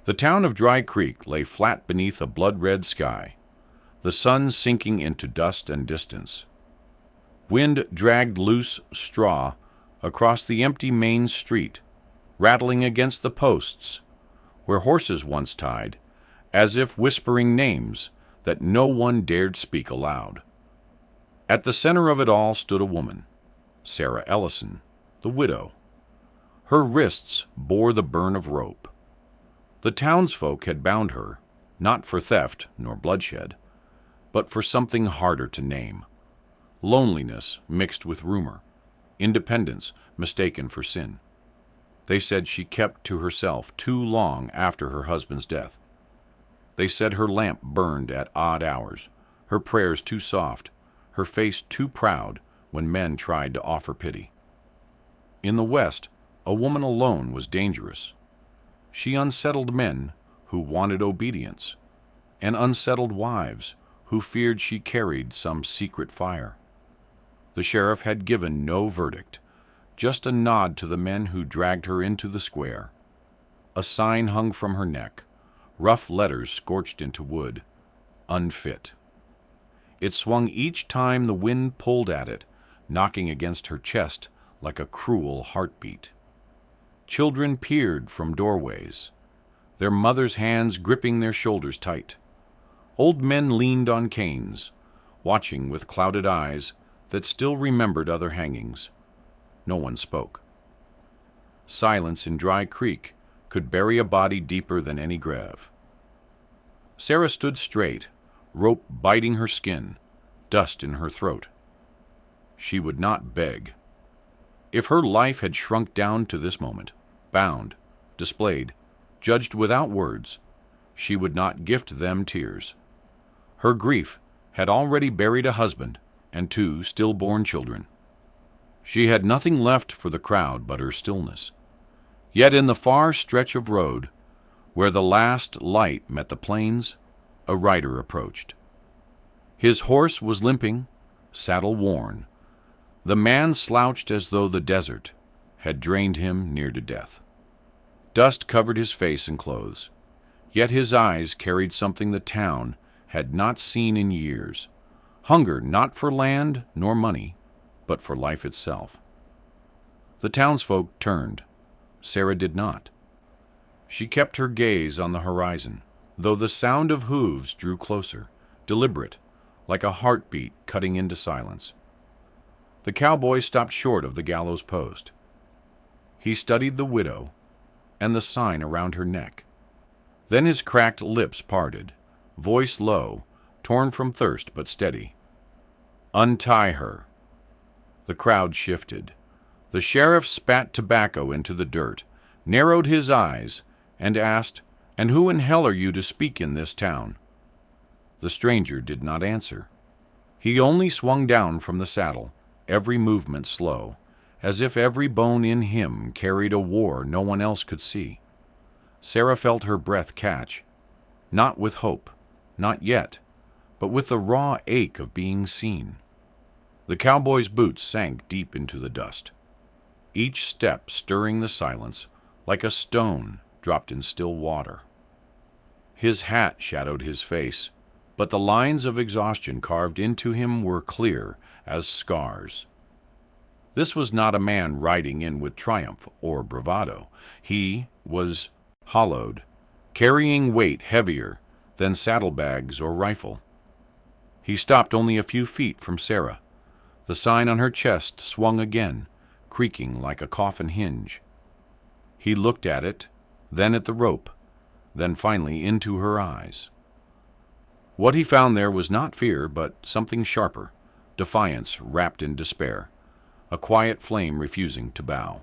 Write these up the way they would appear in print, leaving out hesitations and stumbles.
The town of Dry Creek lay flat beneath a blood-red sky, the sun sinking into dust and distance. Wind dragged loose straw across the empty main street, rattling against the posts, where horses once tied, as if whispering names that no one dared speak aloud. At the center of it all stood a woman, Sarah Ellison, the widow. Her wrists bore the burn of rope. The townsfolk had bound her, not for theft nor bloodshed, but for something harder to name. Loneliness mixed with rumor, independence mistaken for sin. They said she kept to herself too long after her husband's death. They said her lamp burned at odd hours, her prayers too soft, her face too proud when men tried to offer pity. In the West, a woman alone was dangerous. She unsettled men who wanted obedience, and unsettled wives who feared she carried some secret fire. The sheriff had given no verdict, just a nod to the men who dragged her into the square. A sign hung from her neck, rough letters scorched into wood, unfit. It swung each time the wind pulled at it, knocking against her chest like a cruel heartbeat. Children peered from doorways, their mothers' hands gripping their shoulders tight. Old men leaned on canes, watching with clouded eyes that still remembered other hangings. No one spoke. Silence in Dry Creek could bury a body deeper than any grave. Sarah stood straight, rope biting her skin, dust in her throat. She would not beg. If her life had shrunk down to this moment, bound, displayed, judged without words, she would not gift them tears. Her grief had already buried a husband and 2 stillborn children. She had nothing left for the crowd but her stillness. Yet in the far stretch of road, where the last light met the plains, a rider approached. His horse was limping, saddle worn. The man slouched as though the desert had drained him near to death. Dust covered his face and clothes, yet his eyes carried something the town had not seen in years, hunger not for land nor money, but for life itself. The townsfolk turned. Sarah did not. She kept her gaze on the horizon, though the sound of hooves drew closer, deliberate, like a heartbeat cutting into silence. The cowboy stopped short of the gallows post. He studied the widow and the sign around her neck. Then his cracked lips parted, voice low, torn from thirst but steady. "Untie her." The crowd shifted. The sheriff spat tobacco into the dirt, narrowed his eyes, and asked, "And who in hell are you to speak in this town?" The stranger did not answer. He only swung down from the saddle, every movement slow, as if every bone in him carried a war no one else could see. Sarah felt her breath catch, not with hope, not yet, but with the raw ache of being seen. The cowboy's boots sank deep into the dust, each step stirring the silence like a stone dropped in still water. His hat shadowed his face, but the lines of exhaustion carved into him were clear as scars. This was not a man riding in with triumph or bravado. He was hollowed, carrying weight heavier than saddlebags or rifle. He stopped only a few feet from Sarah. The sign on her chest swung again, creaking like a coffin hinge. He looked at it, then at the rope, then finally into her eyes. What he found there was not fear, but something sharper, defiance wrapped in despair, a quiet flame refusing to bow.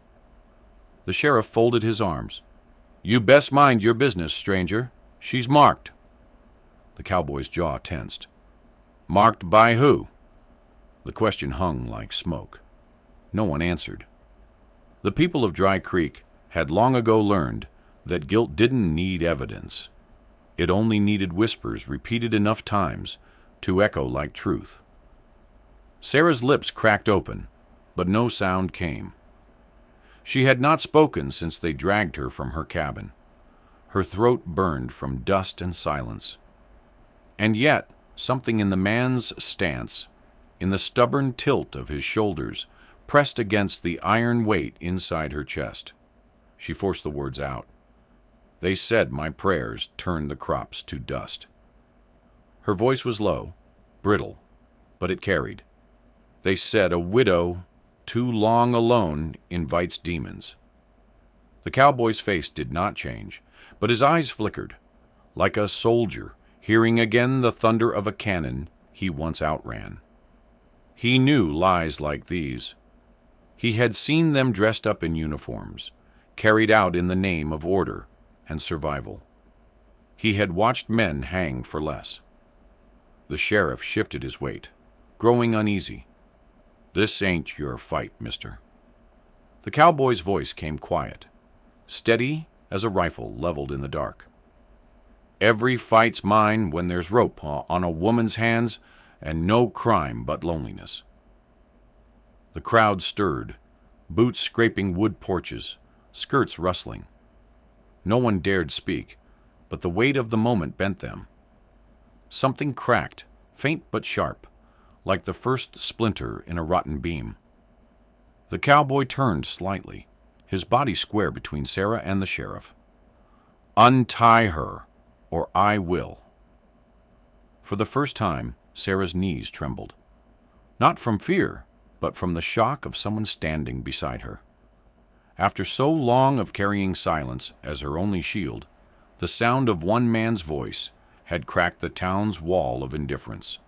The sheriff folded his arms. "You best mind your business, stranger. She's marked." The cowboy's jaw tensed. "Marked by who?" The question hung like smoke. No one answered. The people of Dry Creek had long ago learned that guilt didn't need evidence. It only needed whispers repeated enough times to echo like truth. Sarah's lips cracked open, but no sound came. She had not spoken since they dragged her from her cabin. Her throat burned from dust and silence. And yet, something in the man's stance, in the stubborn tilt of his shoulders, pressed against the iron weight inside her chest. She forced the words out. They said my prayers turned the crops to dust. Her voice was low, brittle, but it carried. They said a widow too long alone invites demons. The cowboy's face did not change, but his eyes flickered. Like a soldier hearing again the thunder of a cannon he once outran. He knew lies like these. He had seen them dressed up in uniforms, carried out in the name of order and survival. He had watched men hang for less. The sheriff shifted his weight, growing uneasy. This ain't your fight, mister. The cowboy's voice came quiet, steady as a rifle leveled in the dark. Every fight's mine when there's rope on a woman's hands and no crime but loneliness. The crowd stirred, boots scraping wood porches, skirts rustling. No one dared speak, but the weight of the moment bent them. Something cracked, faint but sharp, like the first splinter in a rotten beam. The cowboy turned slightly, his body square between Sarah and the sheriff. Untie her, or I will. For the first time, Sarah's knees trembled. Not from fear, but from the shock of someone standing beside her. After so long of carrying silence as her only shield, the sound of one man's voice had cracked the town's wall of indifference.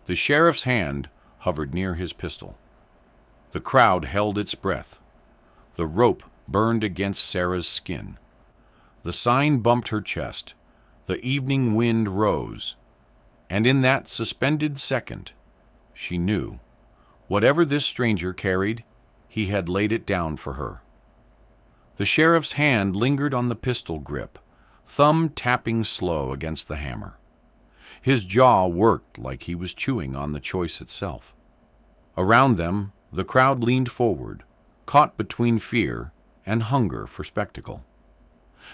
The sheriff's hand hovered near his pistol. The crowd held its breath. The rope burned against Sarah's skin. The sign bumped her chest. The evening wind rose. And in that suspended second, she knew, whatever this stranger carried, he had laid it down for her. The sheriff's hand lingered on the pistol grip, thumb tapping slow against the hammer. His jaw worked like he was chewing on the choice itself. Around them, the crowd leaned forward, caught between fear and hunger for spectacle.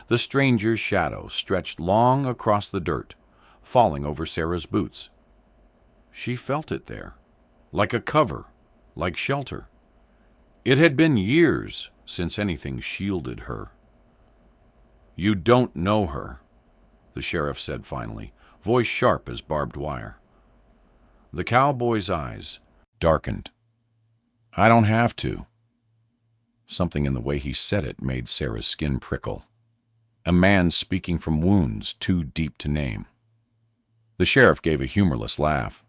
The stranger's shadow stretched long across the dirt, falling over Sarah's boots. She felt it there, like a cover, like shelter. It had been years since anything shielded her. You don't know her, the sheriff said finally, voice sharp as barbed wire. The cowboy's eyes darkened. I don't have to. Something in the way he said it made Sarah's skin prickle. A man speaking from wounds too deep to name. The sheriff gave a humorless laugh.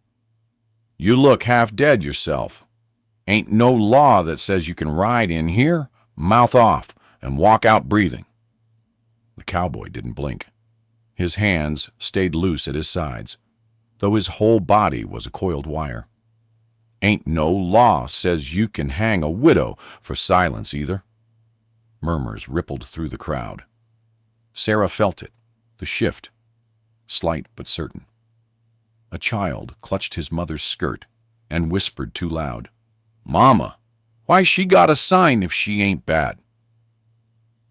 You look half dead yourself. Ain't no law that says you can ride in here, mouth off, and walk out breathing. The cowboy didn't blink. His hands stayed loose at his sides, though his whole body was a coiled wire. Ain't no law says you can hang a widow for silence either. Murmurs rippled through the crowd. Sarah felt it, the shift, slight but certain. A child clutched his mother's skirt and whispered too loud, Mama, why she got a sign if she ain't bad?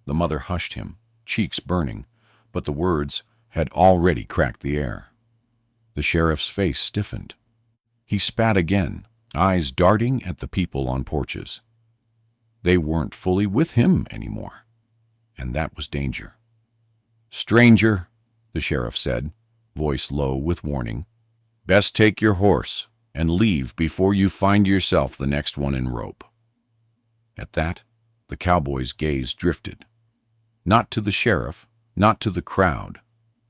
The mother hushed him, cheeks burning, but the words had already cracked the air. The sheriff's face stiffened. He spat again, eyes darting at the people on porches. They weren't fully with him anymore, and that was danger. Stranger, the sheriff said, voice low with warning, best take your horse and leave before you find yourself the next one in rope. At that, the cowboy's gaze drifted, not to the sheriff, not to the crowd,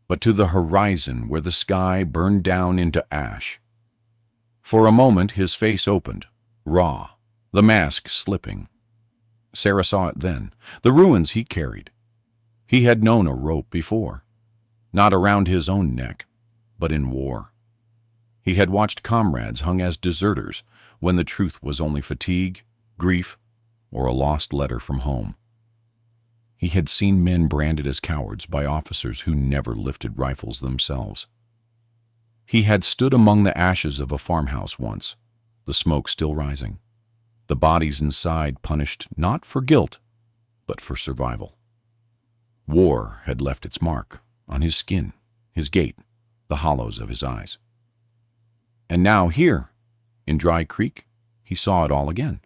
but to the horizon where the sky burned down into ash. For a moment his face opened, raw, the mask slipping. Sarah saw it then, the ruins he carried. He had known a rope before, not around his own neck, but in war. He had watched comrades hung as deserters when the truth was only fatigue, grief, or a lost letter from home. He had seen men branded as cowards by officers who never lifted rifles themselves. He had stood among the ashes of a farmhouse once, the smoke still rising, the bodies inside punished not for guilt, but for survival. War had left its mark on his skin, his gait, the hollows of his eyes. And now here, in Dry Creek, he saw it all again,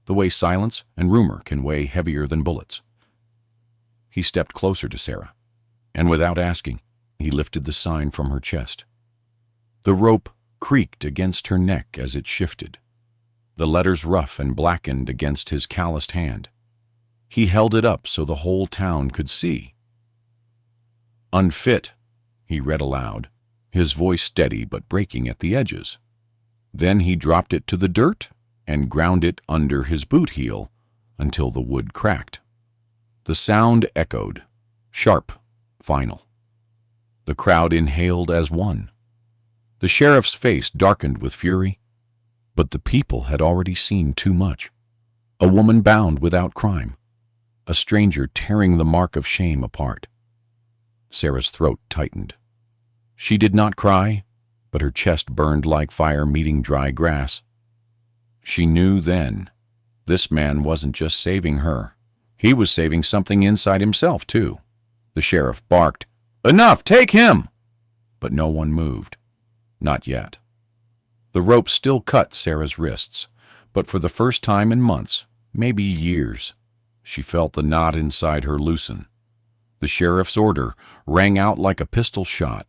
the way silence and rumor can weigh heavier than bullets. He stepped closer to Sarah, and without asking, he lifted the sign from her chest. The rope creaked against her neck as it shifted, the letters rough and blackened against his calloused hand. He held it up so the whole town could see. "Unfit," he read aloud, his voice steady but breaking at the edges. Then he dropped it to the dirt and ground it under his boot heel until the wood cracked. The sound echoed, sharp, final. The crowd inhaled as one. The sheriff's face darkened with fury, but the people had already seen too much. A woman bound without crime, a stranger tearing the mark of shame apart. Sarah's throat tightened. She did not cry, but her chest burned like fire meeting dry grass. She knew then, this man wasn't just saving her. He was saving something inside himself, too. The sheriff barked, "Enough, take him!" But no one moved. Not yet. The rope still cut Sarah's wrists, but for the first time in months, maybe years, she felt the knot inside her loosen. The sheriff's order rang out like a pistol shot,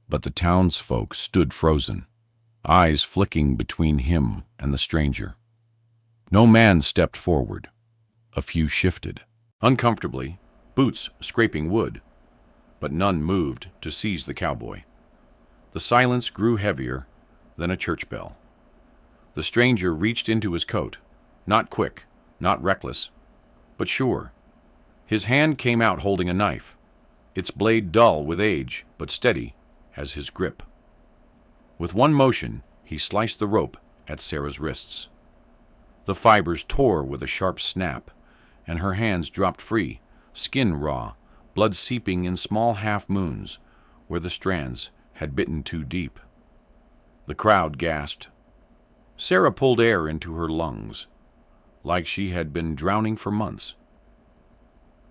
but the townsfolk stood frozen, eyes flicking between him and the stranger. No man stepped forward. A few shifted, uncomfortably, boots scraping wood, but none moved to seize the cowboy. The silence grew heavier than a church bell. The stranger reached into his coat, not quick, not reckless, but sure. His hand came out holding a knife, its blade dull with age, but steady as his grip. With one motion, he sliced the rope at Sarah's wrists. The fibers tore with a sharp snap, and her hands dropped free, skin raw, blood seeping in small half-moons where the strands had bitten too deep. The crowd gasped. Sarah pulled air into her lungs, like she had been drowning for months.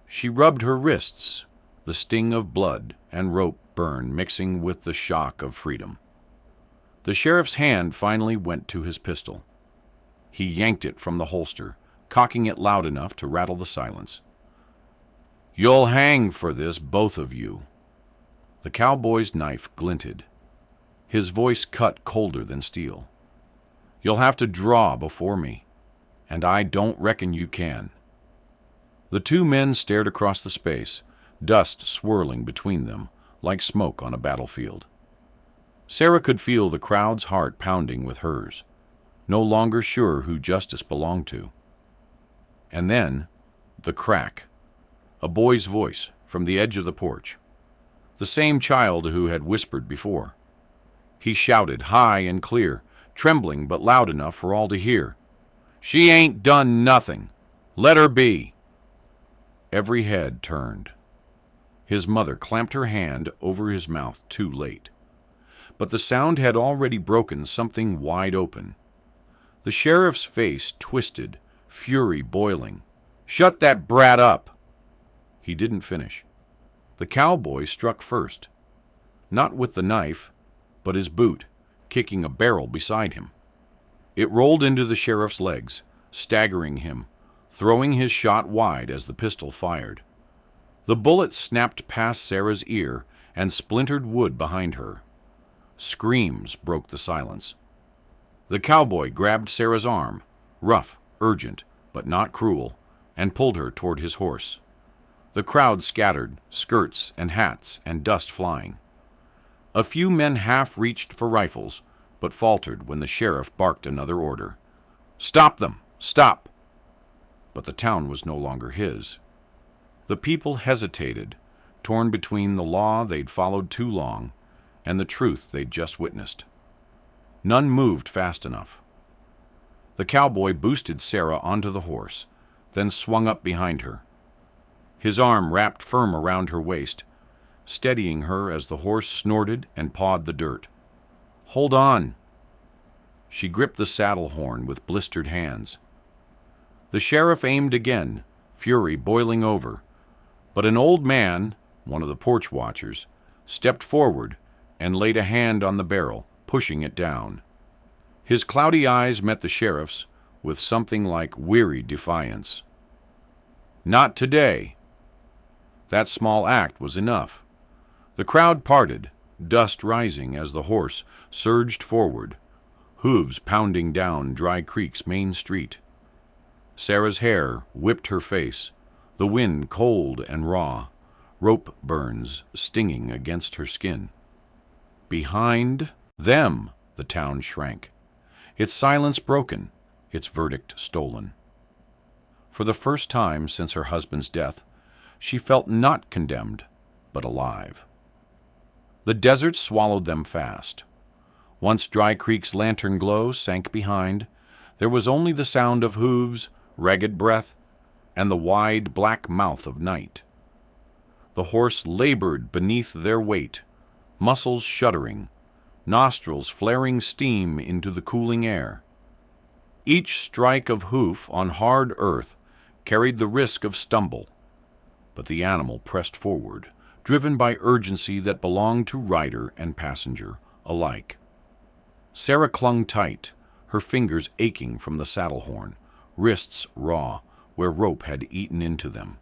She rubbed her wrists, the sting of blood and rope burn mixing with the shock of freedom. The sheriff's hand finally went to his pistol. He yanked it from the holster, cocking it loud enough to rattle the silence. "You'll hang for this, both of you." The cowboy's knife glinted. His voice cut colder than steel. "You'll have to draw before me, and I don't reckon you can." The two men stared across the space, dust swirling between them like smoke on a battlefield. Sarah could feel the crowd's heart pounding with hers, no longer sure who justice belonged to. And then, the crack. A boy's voice from the edge of the porch. The same child who had whispered before. He shouted high and clear, trembling but loud enough for all to hear. "She ain't done nothing. Let her be." Every head turned. His mother clamped her hand over his mouth too late. But the sound had already broken something wide open. The sheriff's face twisted, fury boiling. "Shut that brat up!" He didn't finish. The cowboy struck first, not with the knife, but his boot, kicking a barrel beside him. It rolled into the sheriff's legs, staggering him, throwing his shot wide as the pistol fired. The bullet snapped past Sarah's ear and splintered wood behind her. Screams broke the silence. The cowboy grabbed Sarah's arm, rough, urgent, but not cruel, and pulled her toward his horse. The crowd scattered, skirts and hats and dust flying. A few men half reached for rifles, but faltered when the sheriff barked another order. "Stop them! Stop!" But the town was no longer his. The people hesitated, torn between the law they'd followed too long and the truth they'd just witnessed. None moved fast enough. The cowboy boosted Sarah onto the horse, then swung up behind her. His arm wrapped firm around her waist, steadying her as the horse snorted and pawed the dirt. "Hold on." She gripped the saddle horn with blistered hands. The sheriff aimed again, fury boiling over, But an old man, one of the porch watchers, stepped forward and laid a hand on the barrel, pushing it down. His cloudy eyes met the sheriff's with something like weary defiance. "Not today." That small act was enough. The crowd parted, dust rising as the horse surged forward, hooves pounding down Dry Creek's main street. Sarah's hair whipped her face, the wind cold and raw, rope burns stinging against her skin. Behind them, the town shrank, its silence broken, its verdict stolen. For the first time since her husband's death, she felt not condemned, but alive. The desert swallowed them fast. Once Dry Creek's lantern glow sank behind, there was only the sound of hooves, ragged breath, and the wide black mouth of night. The horse labored beneath their weight, muscles shuddering, nostrils flaring steam into the cooling air. Each strike of hoof on hard earth carried the risk of stumble, but the animal pressed forward, driven by urgency that belonged to rider and passenger alike. Sarah clung tight, her fingers aching from the saddle horn, wrists raw where rope had eaten into them.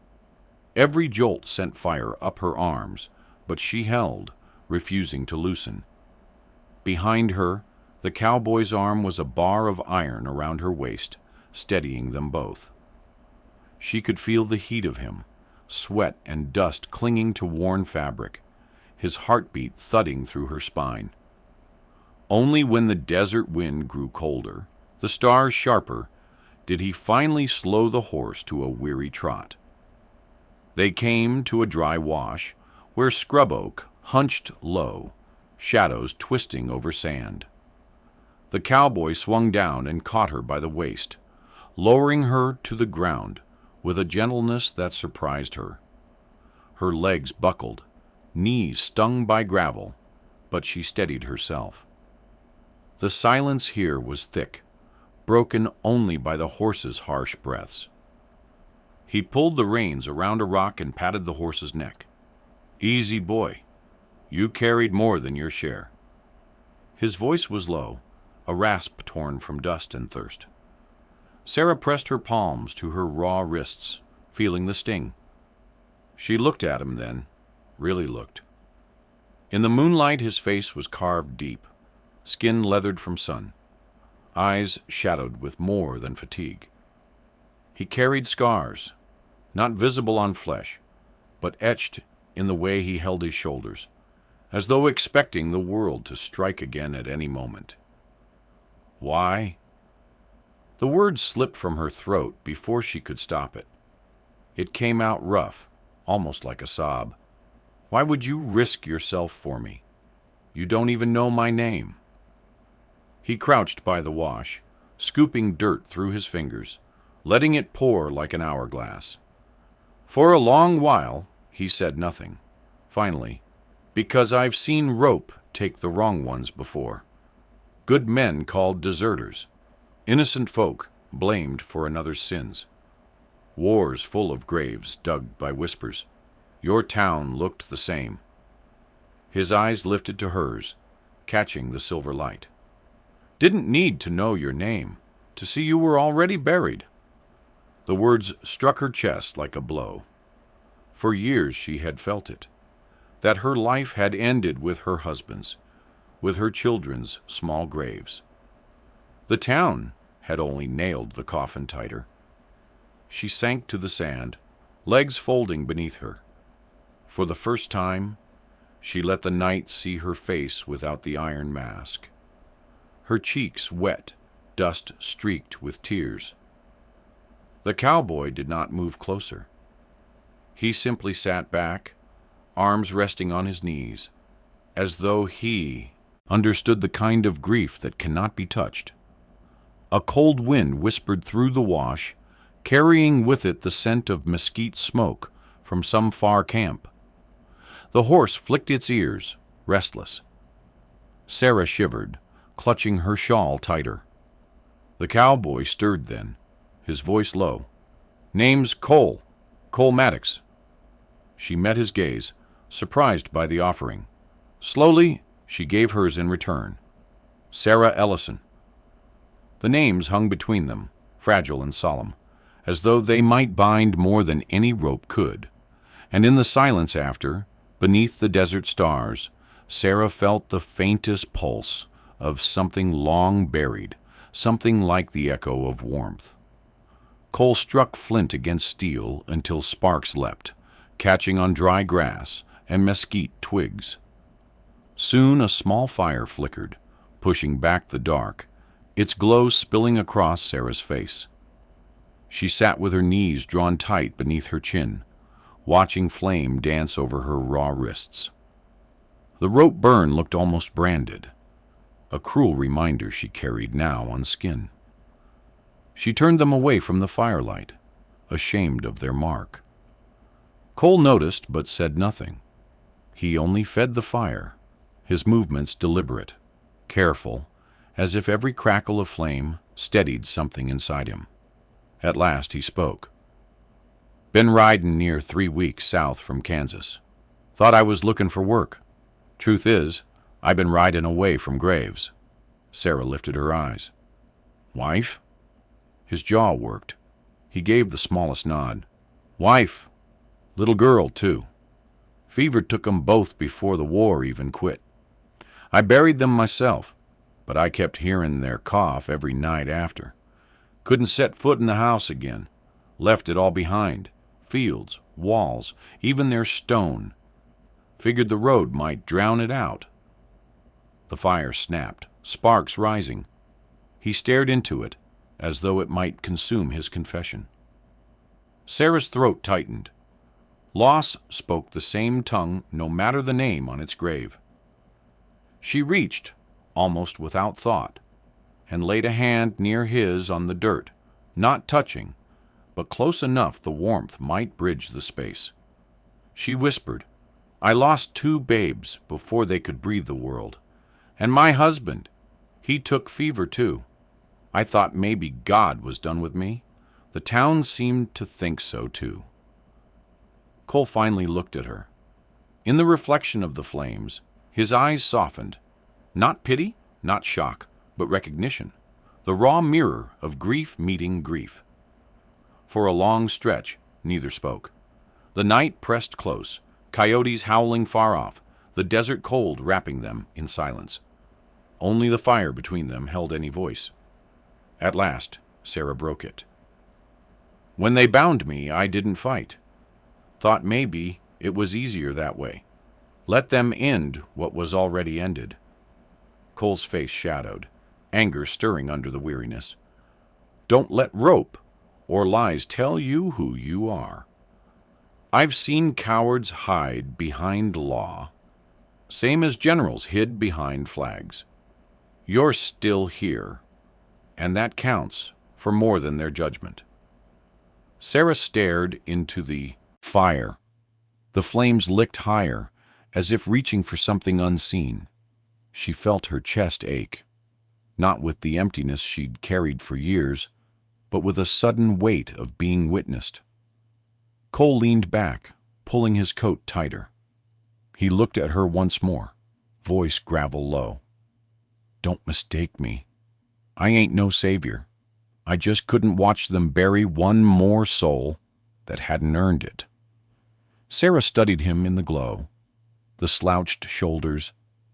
Every jolt sent fire up her arms, but she held, refusing to loosen. Behind her, the cowboy's arm was a bar of iron around her waist, steadying them both. She could feel the heat of him, sweat and dust clinging to worn fabric, his heartbeat thudding through her spine. Only when the desert wind grew colder, the stars sharper, did he finally slow the horse to a weary trot. They came to a dry wash where scrub oak hunched low, shadows twisting over sand. The cowboy swung down and caught her by the waist, lowering her to the ground with a gentleness that surprised her. Her legs buckled, knees stung by gravel, but she steadied herself. The silence here was thick, broken only by the horse's harsh breaths. He pulled the reins around a rock and patted the horse's neck. "Easy, boy. You carried more than your share." His voice was low, a rasp torn from dust and thirst. Sarah pressed her palms to her raw wrists, feeling the sting. She looked at him then, really looked. In the moonlight his face was carved deep, skin leathered from sun, eyes shadowed with more than fatigue. He carried scars, not visible on flesh, but etched in the way he held his shoulders, as though expecting the world to strike again at any moment. "Why?" The word slipped from her throat before she could stop it. It came out rough, almost like a sob. "Why would you risk yourself for me? You don't even know my name." He crouched by the wash, scooping dirt through his fingers, letting it pour like an hourglass. For a long while, he said nothing. Finally, "Because I've seen rope take the wrong ones before. Good men called deserters. Innocent folk blamed for another's sins. Wars full of graves dug by whispers. Your town looked the same." His eyes lifted to hers, catching the silver light. "Didn't need to know your name, to see you were already buried." The words struck her chest like a blow. For years she had felt it, that her life had ended with her husband's, with her children's small graves. The town had only nailed the coffin tighter. She sank to the sand, legs folding beneath her. For the first time, she let the night see her face without the iron mask. Her cheeks wet, dust streaked with tears. The cowboy did not move closer. He simply sat back, arms resting on his knees, as though he understood the kind of grief that cannot be touched. A cold wind whispered through the wash, carrying with it the scent of mesquite smoke from some far camp. The horse flicked its ears, restless. Sarah shivered, clutching her shawl tighter. The cowboy stirred then, his voice low. "Name's Cole Maddox." She met his gaze, surprised by the offering. Slowly, she gave hers in return. Sarah Ellison. The names hung between them, fragile and solemn, as though they might bind more than any rope could. And in the silence after, beneath the desert stars, Sarah felt the faintest pulse of something long buried, something like the echo of warmth. Cole struck flint against steel until sparks leapt, catching on dry grass and mesquite twigs. Soon a small fire flickered, pushing back the dark, its glow spilling across Sarah's face. She sat with her knees drawn tight beneath her chin, watching flame dance over her raw wrists. The rope burn looked almost branded, a cruel reminder she carried now on skin. She turned them away from the firelight, ashamed of their mark. Cole noticed but said nothing. He only fed the fire, his movements deliberate, careful, as if every crackle of flame steadied something inside him. At last he spoke. "Been riding near 3 weeks south from Kansas. Thought I was looking for work. Truth is, I been riding away from graves." Sarah lifted her eyes. "Wife?" His jaw worked. He gave the smallest nod. "Wife. Little girl, too. Fever took 'em both before the war even quit. I buried them myself, but I kept hearing their cough every night after. Couldn't set foot in the house again. Left it all behind. Fields, walls, even their stone. Figured the road might drown it out." The fire snapped, sparks rising. He stared into it, as though it might consume his confession. Sarah's throat tightened. Loss spoke the same tongue no matter the name on its grave. She reached, almost without thought, and laid a hand near his on the dirt, not touching, but close enough the warmth might bridge the space. She whispered, "I lost 2 babes before they could breathe the world. And my husband, he took fever too. I thought maybe God was done with me. The town seemed to think so too." Cole finally looked at her. In the reflection of the flames, his eyes softened. Not pity, not shock, but recognition. The raw mirror of grief meeting grief. For a long stretch, neither spoke. The night pressed close, coyotes howling far off, the desert cold wrapping them in silence. Only the fire between them held any voice. At last, Sarah broke it. "When they bound me, I didn't fight. Thought maybe it was easier that way. Let them end what was already ended." Cole's face shadowed, anger stirring under the weariness. "Don't let rope or lies tell you who you are. I've seen cowards hide behind law, same as generals hid behind flags. You're still here, and that counts for more than their judgment." Sarah stared into the fire. The flames licked higher, as if reaching for something unseen. She felt her chest ache, not with the emptiness she'd carried for years, but with a sudden weight of being witnessed. Cole leaned back, pulling his coat tighter. He looked at her once more, voice gravel low. "Don't mistake me. I ain't no savior. I just couldn't watch them bury one more soul that hadn't earned it." Sarah studied him in the glow, the slouched shoulders,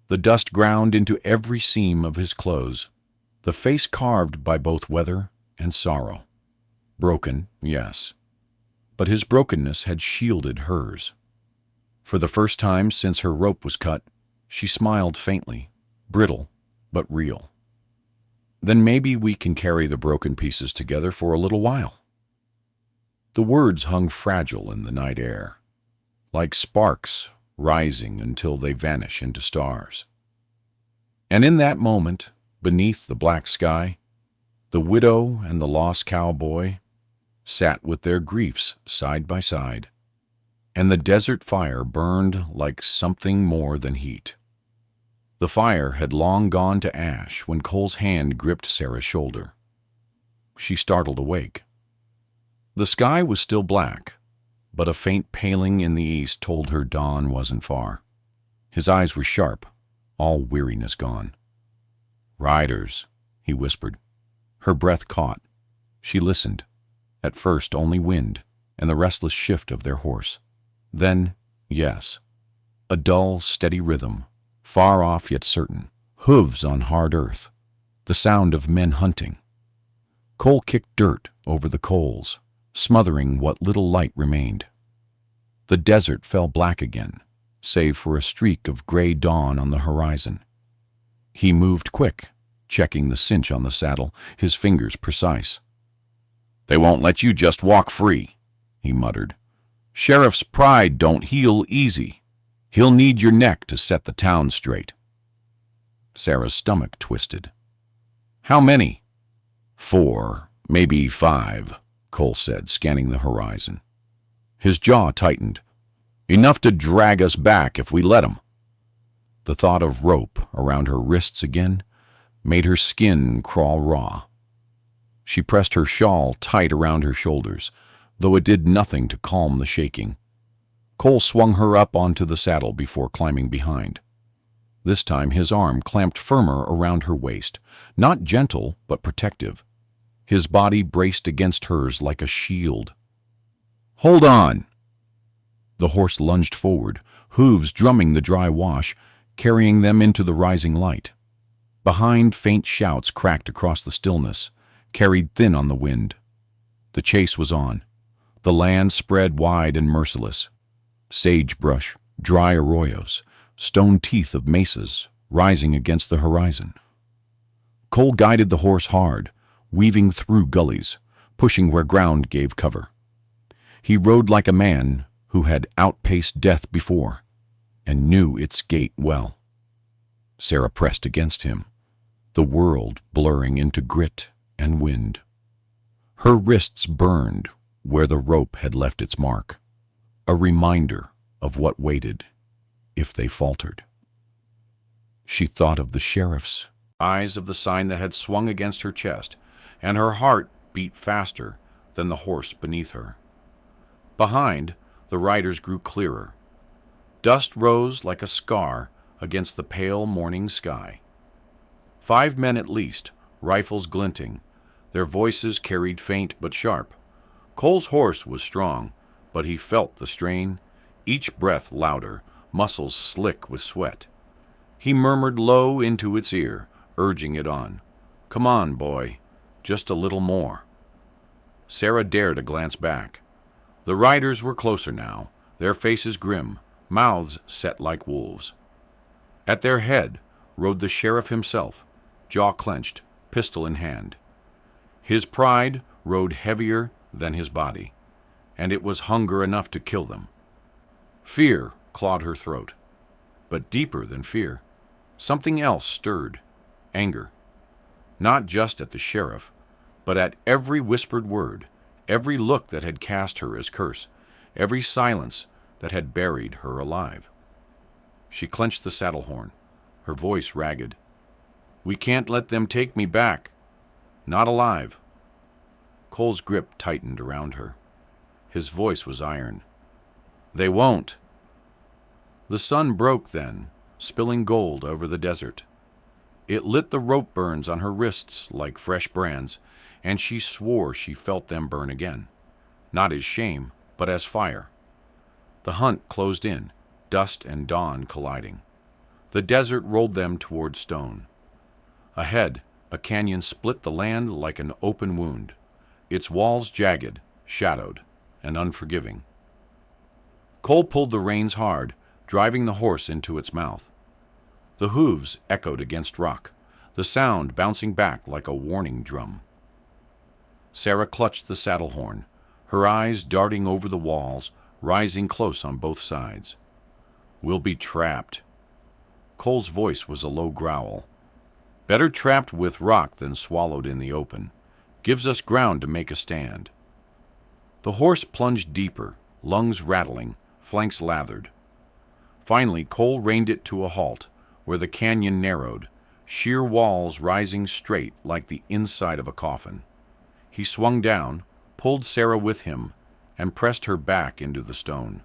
the dust ground into every seam of his clothes, the face carved by both weather and sorrow. Broken, yes, but his brokenness had shielded hers. For the first time since her rope was cut, she smiled faintly, brittle but real. "Then maybe we can carry the broken pieces together for a little while." The words hung fragile in the night air, like sparks rising until they vanish into stars. And in that moment, beneath the black sky, the widow and the lost cowboy sat with their griefs side by side, and the desert fire burned like something more than heat. The fire had long gone to ash when Cole's hand gripped Sarah's shoulder. She startled awake. The sky was still black, but a faint paling in the east told her dawn wasn't far. His eyes were sharp, all weariness gone. "Riders," he whispered. Her breath caught. She listened. At first only wind and the restless shift of their horse. Then, yes, a dull, steady rhythm, far off yet certain, hooves on hard earth, the sound of men hunting. Cole kicked dirt over the coals, smothering what little light remained. The desert fell black again, save for a streak of gray dawn on the horizon. He moved quick, checking the cinch on the saddle, his fingers precise. "They won't let you just walk free," he muttered. "Sheriff's pride don't heal easy. He'll need your neck to set the town straight." Sarah's stomach twisted. "How many?" "4, maybe 5, Cole said, scanning the horizon. His jaw tightened. "Enough to drag us back if we let 'em." The thought of rope around her wrists again made her skin crawl raw. She pressed her shawl tight around her shoulders, though it did nothing to calm the shaking. Cole swung her up onto the saddle before climbing behind. This time his arm clamped firmer around her waist, not gentle but protective. His body braced against hers like a shield. "Hold on!" The horse lunged forward, hooves drumming the dry wash, carrying them into the rising light. Behind, faint shouts cracked across the stillness, carried thin on the wind. The chase was on. The land spread wide and merciless. Sagebrush, dry arroyos, stone teeth of mesas rising against the horizon. Cole guided the horse hard, weaving through gullies, pushing where ground gave cover. He rode like a man who had outpaced death before and knew its gait well. Sarah pressed against him, the world blurring into grit and wind. Her wrists burned where the rope had left its mark, a reminder of what waited if they faltered. She thought of the sheriff's eyes, of the sign that had swung against her chest, and her heart beat faster than the horse beneath her. Behind, the riders grew clearer. Dust rose like a scar against the pale morning sky. 5 men at least, rifles glinting. Their voices carried faint but sharp. Cole's horse was strong, but he felt the strain, each breath louder, muscles slick with sweat. He murmured low into its ear, urging it on. "Come on, boy, just a little more." Sarah dared a glance back. The riders were closer now, their faces grim, mouths set like wolves. At their head rode the sheriff himself, jaw clenched, pistol in hand. His pride rode heavier than his body, and it was hunger enough to kill them. Fear clawed her throat, but deeper than fear, something else stirred, anger. Not just at the sheriff, but at every whispered word, every look that had cast her as curse, every silence that had buried her alive. She clenched the saddle horn, her voice ragged. "We can't let them take me back. Not alive." Cole's grip tightened around her. His voice was iron. "They won't." The sun broke then, spilling gold over the desert. It lit the rope burns on her wrists like fresh brands, and she swore she felt them burn again, not as shame, but as fire. The hunt closed in, dust and dawn colliding. The desert rolled them toward stone. Ahead, a canyon split the land like an open wound, its walls jagged, shadowed, and unforgiving. Cole pulled the reins hard, driving the horse into its mouth. The hooves echoed against rock, the sound bouncing back like a warning drum. Sarah clutched the saddle horn, her eyes darting over the walls, rising close on both sides. "We'll be trapped." Cole's voice was a low growl. "Better trapped with rock than swallowed in the open. Gives us ground to make a stand." The horse plunged deeper, lungs rattling, flanks lathered. Finally, Cole reined it to a halt, where the canyon narrowed, sheer walls rising straight like the inside of a coffin. He swung down, pulled Sarah with him, and pressed her back into the stone.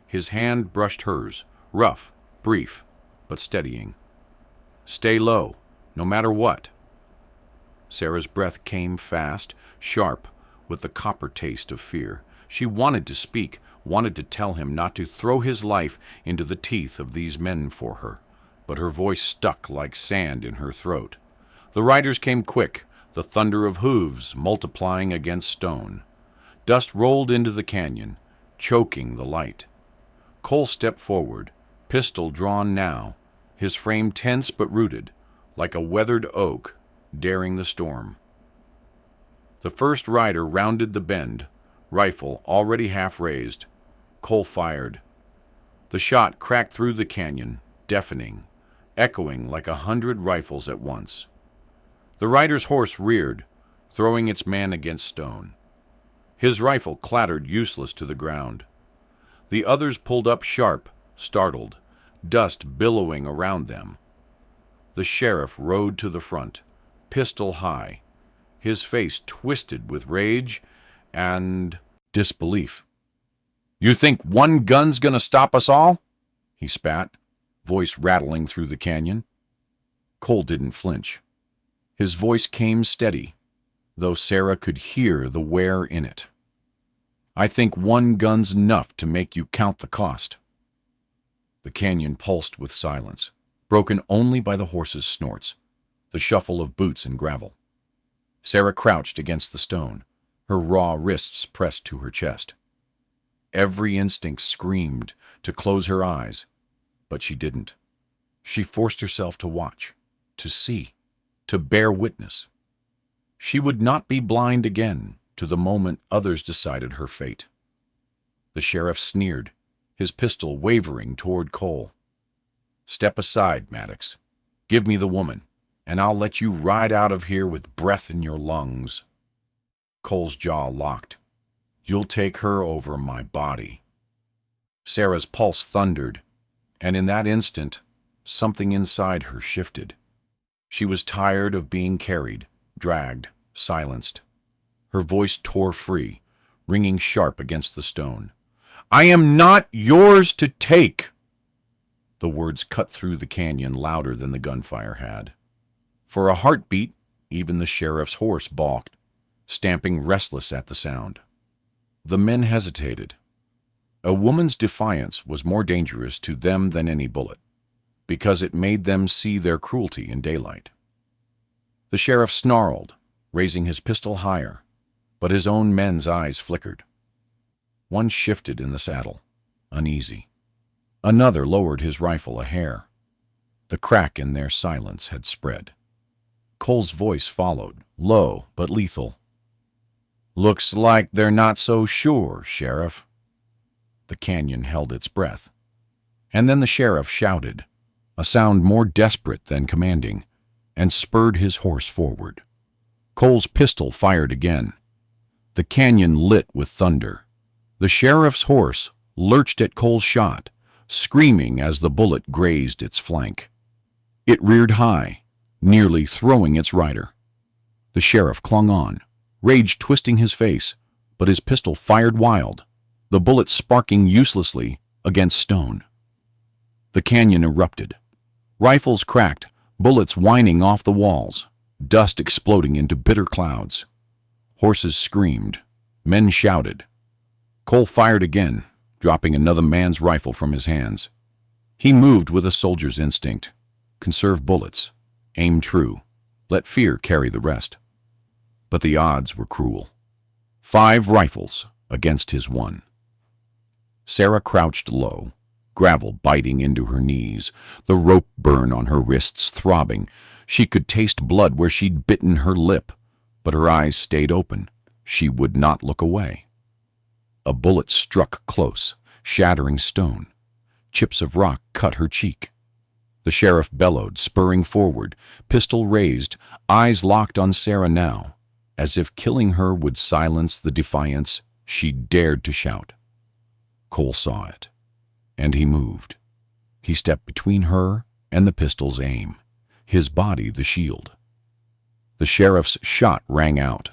His hand brushed hers, rough, brief, but steadying. "Stay low, no matter what." Sarah's breath came fast, sharp, with the copper taste of fear. She wanted to speak, wanted to tell him not to throw his life into the teeth of these men for her, but her voice stuck like sand in her throat. The riders came quick, the thunder of hooves multiplying against stone. Dust rolled into the canyon, choking the light. Cole stepped forward, pistol drawn now, his frame tense but rooted, like a weathered oak daring the storm. The first rider rounded the bend, rifle already half raised. Cole fired. The shot cracked through the canyon, deafening, echoing like 100 rifles at once. The rider's horse reared, throwing its man against stone. His rifle clattered useless to the ground. The others pulled up sharp, startled, dust billowing around them. The sheriff rode to the front, pistol high, his face twisted with rage and disbelief. "You think one gun's gonna stop us all?" he spat, voice rattling through the canyon. Cole didn't flinch. His voice came steady, though Sarah could hear the wear in it. "I think one gun's enough to make you count the cost." The canyon pulsed with silence, broken only by the horses' snorts, the shuffle of boots and gravel. Sarah crouched against the stone, her raw wrists pressed to her chest. Every instinct screamed to close her eyes, but she didn't. She forced herself to watch, to see, to bear witness. She would not be blind again to the moment others decided her fate. The sheriff sneered, his pistol wavering toward Cole. "Step aside, Maddox. Give me the woman, and I'll let you ride out of here with breath in your lungs." Cole's jaw locked. "You'll take her over my body." Sarah's pulse thundered, and in that instant, something inside her shifted. She was tired of being carried, dragged, silenced. Her voice tore free, ringing sharp against the stone. "I am not yours to take!" The words cut through the canyon louder than the gunfire had. For a heartbeat, even the sheriff's horse balked, stamping restless at the sound. The men hesitated. A woman's defiance was more dangerous to them than any bullet, because it made them see their cruelty in daylight. The sheriff snarled, raising his pistol higher, but his own men's eyes flickered. One shifted in the saddle, uneasy. Another lowered his rifle a hair. The crack in their silence had spread. Cole's voice followed, low but lethal. "Looks like they're not so sure, Sheriff." The canyon held its breath. And then the sheriff shouted, a sound more desperate than commanding, and spurred his horse forward. Cole's pistol fired again. The canyon lit with thunder. The sheriff's horse lurched at Cole's shot, screaming as the bullet grazed its flank. It reared high, nearly throwing its rider. The sheriff clung on, rage twisting his face, but his pistol fired wild, the bullet sparking uselessly against stone. The canyon erupted. Rifles cracked, bullets whining off the walls, dust exploding into bitter clouds. Horses screamed. Men shouted. Cole fired again, dropping another man's rifle from his hands. He moved with a soldier's instinct. Conserve bullets. Aim true. Let fear carry the rest. But the odds were cruel. 5 rifles against his 1. Sarah crouched low, gravel biting into her knees, the rope burn on her wrists throbbing. She could taste blood where she'd bitten her lip, but her eyes stayed open. She would not look away. A bullet struck close, shattering stone. Chips of rock cut her cheek. The sheriff bellowed, spurring forward, pistol raised, eyes locked on Sarah now, as if killing her would silence the defiance she dared to shout. Cole saw it, and he moved. He stepped between her and the pistol's aim, his body the shield. The sheriff's shot rang out.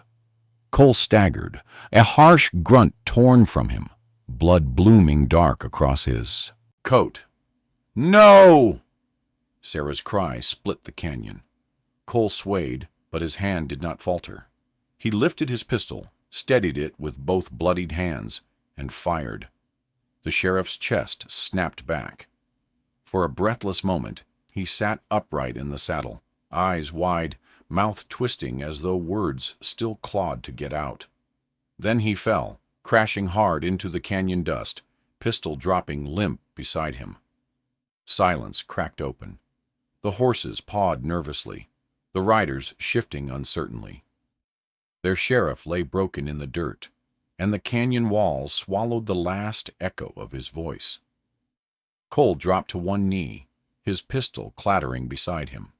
Cole staggered, a harsh grunt torn from him, blood blooming dark across his coat. "No!" Sarah's cry split the canyon. Cole swayed, but his hand did not falter. He lifted his pistol, steadied it with both bloodied hands, and fired. The sheriff's chest snapped back. For a breathless moment, he sat upright in the saddle, eyes wide, mouth twisting as though words still clawed to get out. Then he fell, crashing hard into the canyon dust, pistol dropping limp beside him. Silence cracked open. The horses pawed nervously, the riders shifting uncertainly. Their sheriff lay broken in the dirt, and the canyon walls swallowed the last echo of his voice. Cole dropped to one knee, his pistol clattering beside him.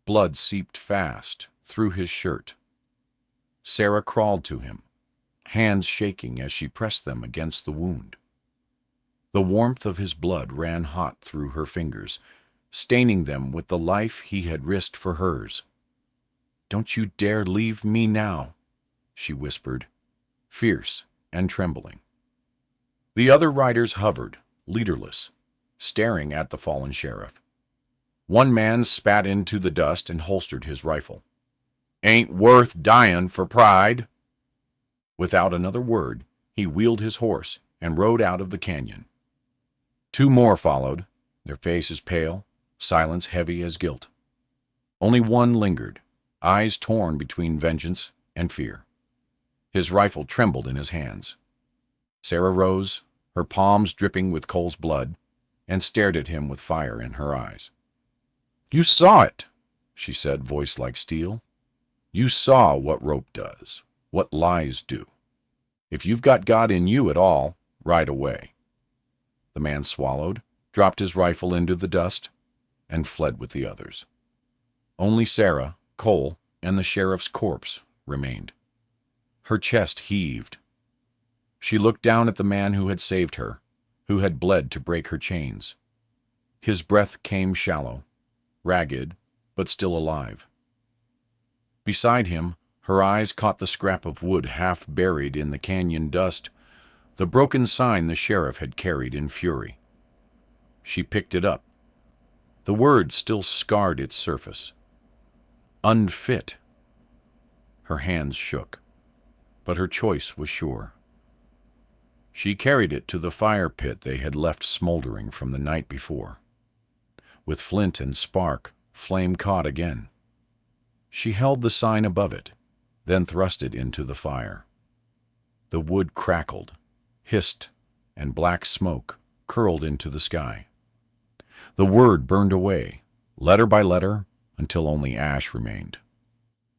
Blood seeped fast through his shirt. Sarah crawled to him, hands shaking as she pressed them against the wound. The warmth of his blood ran hot through her fingers, staining them with the life he had risked for hers. "Don't you dare leave me now," she whispered, fierce and trembling. The other riders hovered, leaderless, staring at the fallen sheriff. One man spat into the dust and holstered his rifle. "Ain't worth dying for pride." Without another word, he wheeled his horse and rode out of the canyon. Two more followed, their faces pale, silence heavy as guilt. Only one lingered, eyes torn between vengeance and fear. His rifle trembled in his hands. Sarah rose, her palms dripping with Cole's blood, and stared at him with fire in her eyes. "You saw it," she said, voice like steel. "You saw what rope does, what lies do. If you've got God in you at all, ride away." The man swallowed, dropped his rifle into the dust, and fled with the others. Only Sarah, Cole, and the sheriff's corpse remained. Her chest heaved. She looked down at the man who had saved her, who had bled to break her chains. His breath came shallow, ragged, but still alive. Beside him, her eyes caught the scrap of wood half buried in the canyon dust, the broken sign the sheriff had carried in fury. She picked it up. The word still scarred its surface. Unfit. Her hands shook, but her choice was sure. She carried it to the fire pit they had left smoldering from the night before. With flint and spark, flame caught again. She held the sign above it, then thrust it into the fire. The wood crackled, hissed, and black smoke curled into the sky. The word burned away, letter by letter, until only ash remained.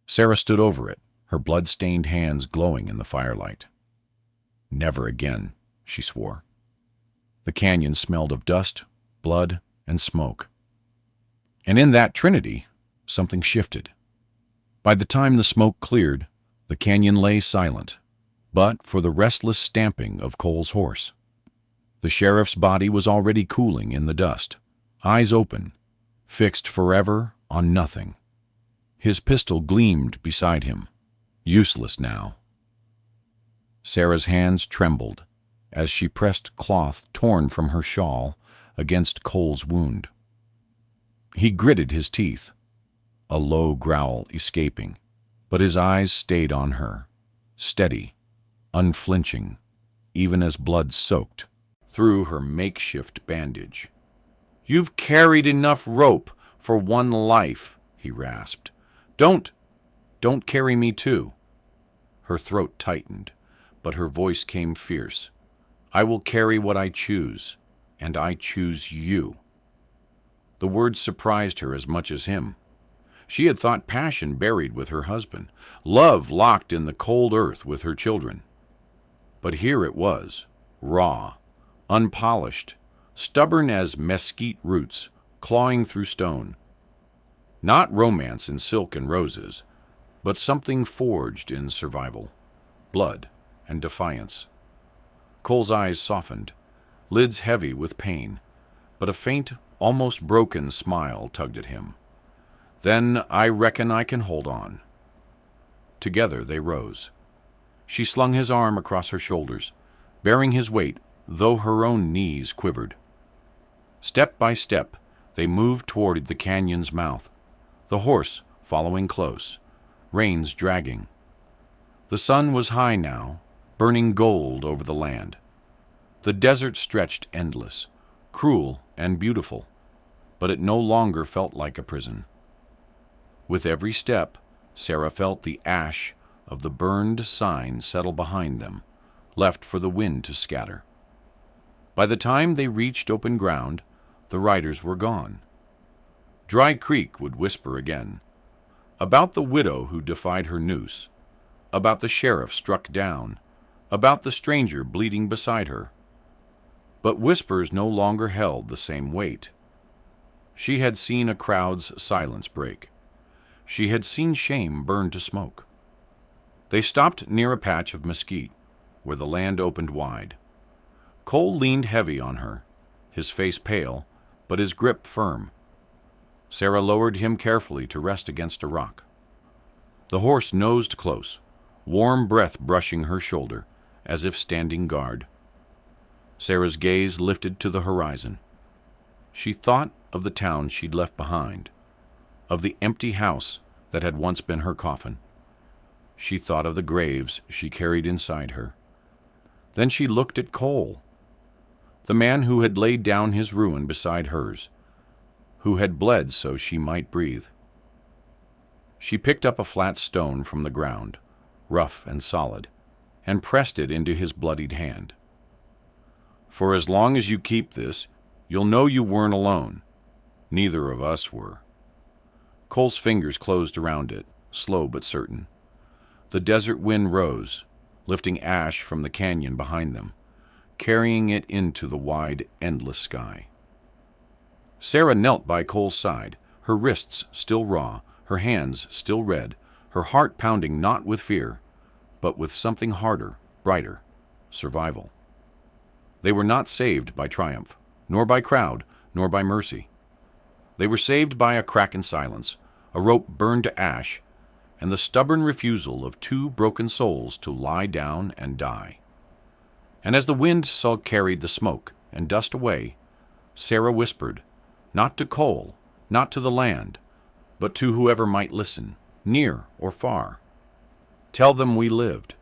Sarah stood over it, her blood-stained hands glowing in the firelight. "Never again," she swore. The canyon smelled of dust, blood, and smoke. And in that trinity, something shifted. By the time the smoke cleared, the canyon lay silent, but for the restless stamping of Cole's horse. The sheriff's body was already cooling in the dust, eyes open, fixed forever on nothing. His pistol gleamed beside him, useless now. Sarah's hands trembled as she pressed cloth torn from her shawl against Cole's wound. He gritted his teeth, a low growl escaping, but his eyes stayed on her, steady, unflinching, even as blood soaked through her makeshift bandage. "You've carried enough rope for one life," he rasped. Don't carry me too." Her throat tightened, but her voice came fierce. "I will carry what I choose, and I choose you." The words surprised her as much as him. She had thought passion buried with her husband, love locked in the cold earth with her children. But here it was, raw, unpolished, stubborn as mesquite roots, clawing through stone. Not romance in silk and roses, but something forged in survival, blood and defiance. Cole's eyes softened, lids heavy with pain, but a faint, almost broken smile tugged at him. "Then I reckon I can hold on." Together they rose, She slung his arm across her shoulders, bearing his weight, though her own knees quivered. Step by step, they moved toward the canyon's mouth, the horse following close, reins dragging. The sun was high now, burning gold over the land. The desert stretched endless, cruel and beautiful, but it no longer felt like a prison. With every step, Sarah felt the ash of the burned sign settle behind them, left for the wind to scatter. By the time they reached open ground, the riders were gone. Dry Creek would whisper again, about the widow who defied her noose, about the sheriff struck down, about the stranger bleeding beside her. But whispers no longer held the same weight. She had seen a crowd's silence break. She had seen shame burn to smoke. They stopped near a patch of mesquite, where the land opened wide. Cole leaned heavy on her, his face pale, but his grip firm. Sarah lowered him carefully to rest against a rock. The horse nosed close, warm breath brushing her shoulder, as if standing guard. Sarah's gaze lifted to the horizon. She thought of the town she'd left behind, of the empty house that had once been her coffin. She thought of the graves she carried inside her. Then she looked at Cole, the man who had laid down his ruin beside hers, who had bled so she might breathe. She picked up a flat stone from the ground, rough and solid, and pressed it into his bloodied hand. For as long as you keep this, you'll know you weren't alone. Neither of us were. Cole's fingers closed around it, slow but certain. The desert wind rose, lifting ash from the canyon behind them, carrying it into the wide, endless sky. Sarah knelt by Cole's side, her wrists still raw, her hands still red, her heart pounding not with fear, but with something harder, brighter, survival. They were not saved by triumph, nor by crowd, nor by mercy. They were saved by a crack in silence, a rope burned to ash, and the stubborn refusal of two broken souls to lie down and die. And as the wind carried the smoke and dust away, Sarah whispered, not to Cole, not to the land, but to whoever might listen, near or far. Tell them we lived.